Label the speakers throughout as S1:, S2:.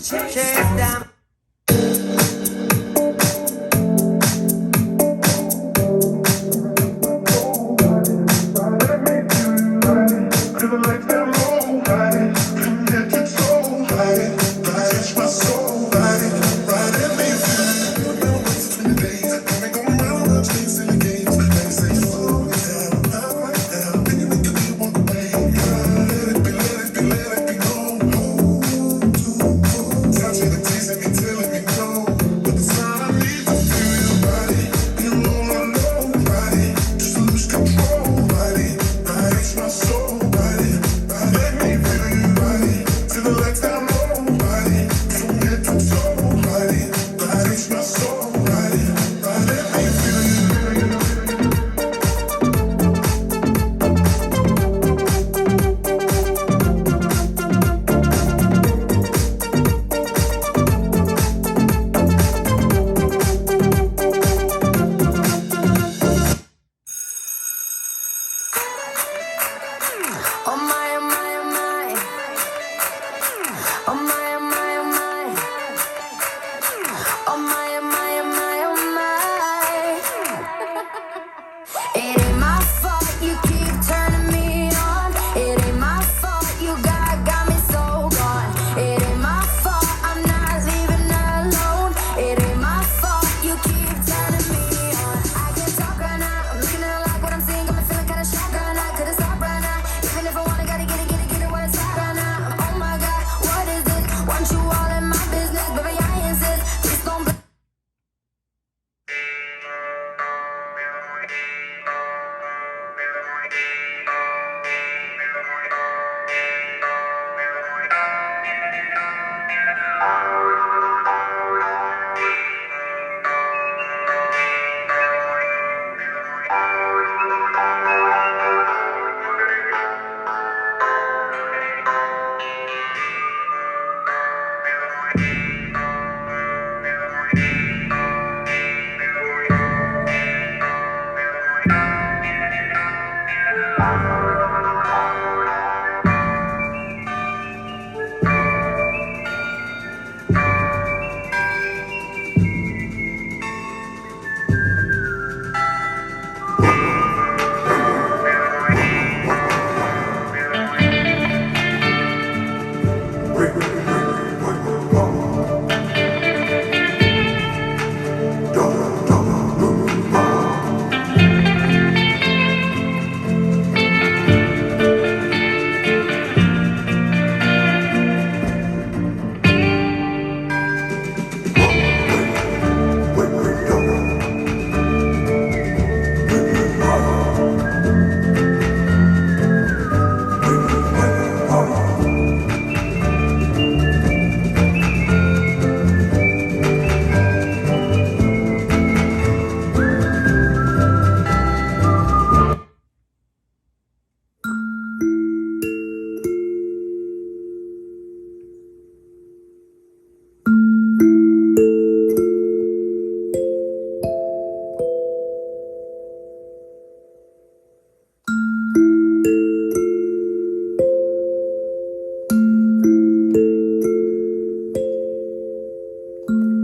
S1: chase down.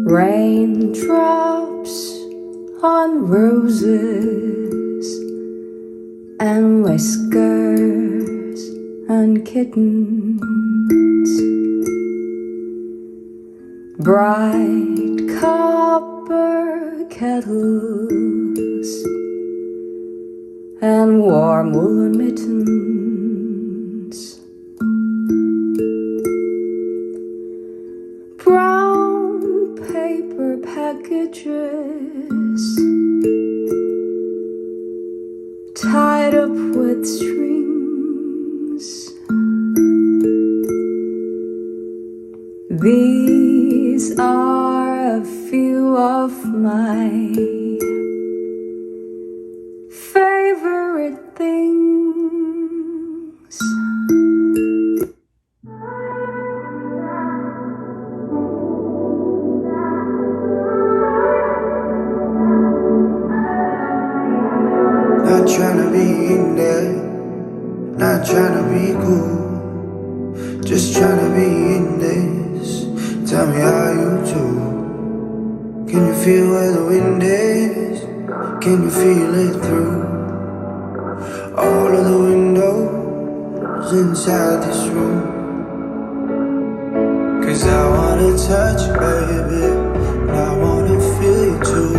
S2: Raindrops on roses and whiskers and kittens, bright copper kettles and warm woolen mittens, brown paper packages tied up with strings. These are a few of my favorite things.
S3: Not tryna be in there, not tryna be cool, just tryna be in this. Tell me how you do. Can you feel where the wind is? Can you feel it through all of the windows inside this room? 'Cause I wanna touch you, baby, and I wanna feel you too.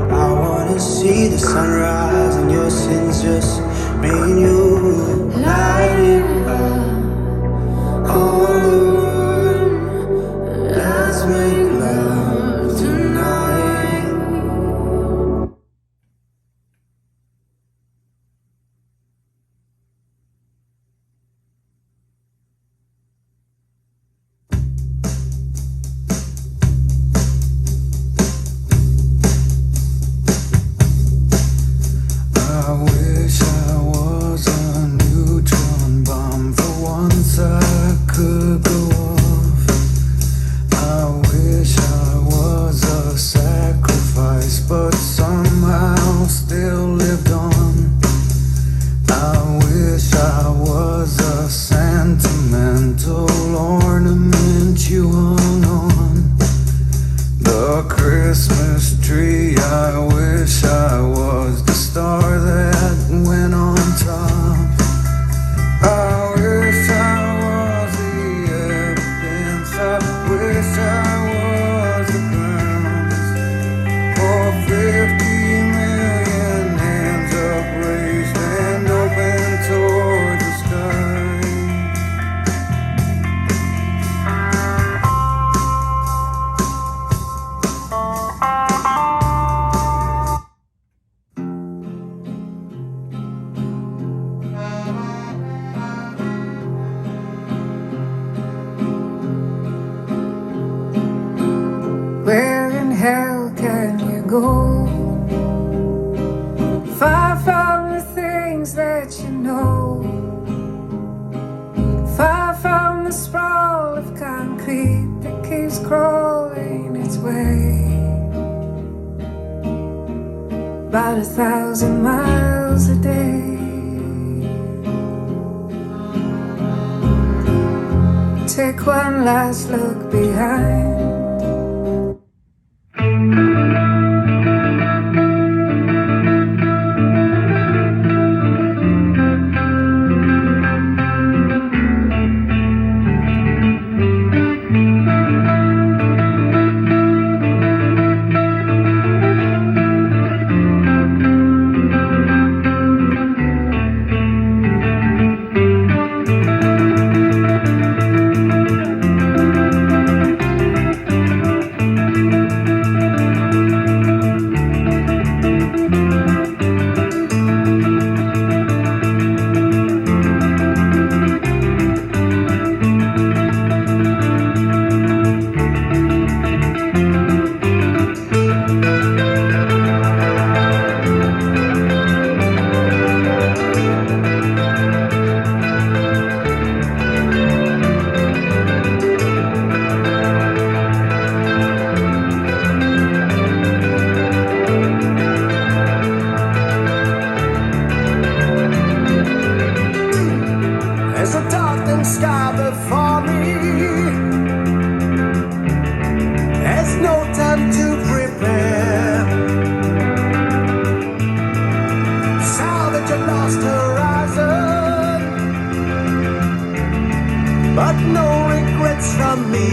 S3: I wanna see the sunrise and your sins, just me and you. Light it up all the room. Let's make love tonight. I wish I was a neutron bomb. For once I could go off. I wish I was a sacrifice, but somehow still lived on. I wish I was a sentimental ornament you hung on the Christmas tree. I wish I was the star that went on top. I wish I was the evidence. I wish I was the ground for 50 million hands upraised and open toward the sky.
S2: Where in hell can you go? Far from the things that you know. Far from the sprawl of concrete that keeps crawling its way. About 1,000 miles a day. Take one last look behind. There's a darkening sky before me. There's no time to prepare. Salvage a lost horizon, but no regrets from me.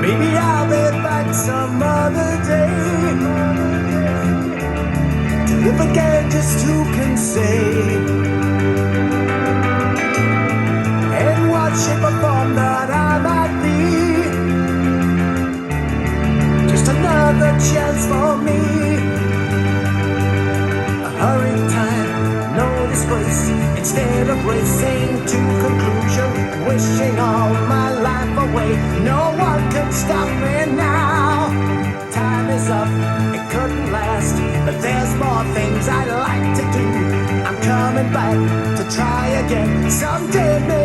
S2: Maybe I'll be back some other day to live again, just who can say? In what shape or form that I might be, just another chance for me. A hurried time, no disgrace. Instead of racing to conclusion, wishing all my life away. No one can stop me now. Time is up, it couldn't last, but there's more things I'd like to do. I'm coming back to try again someday.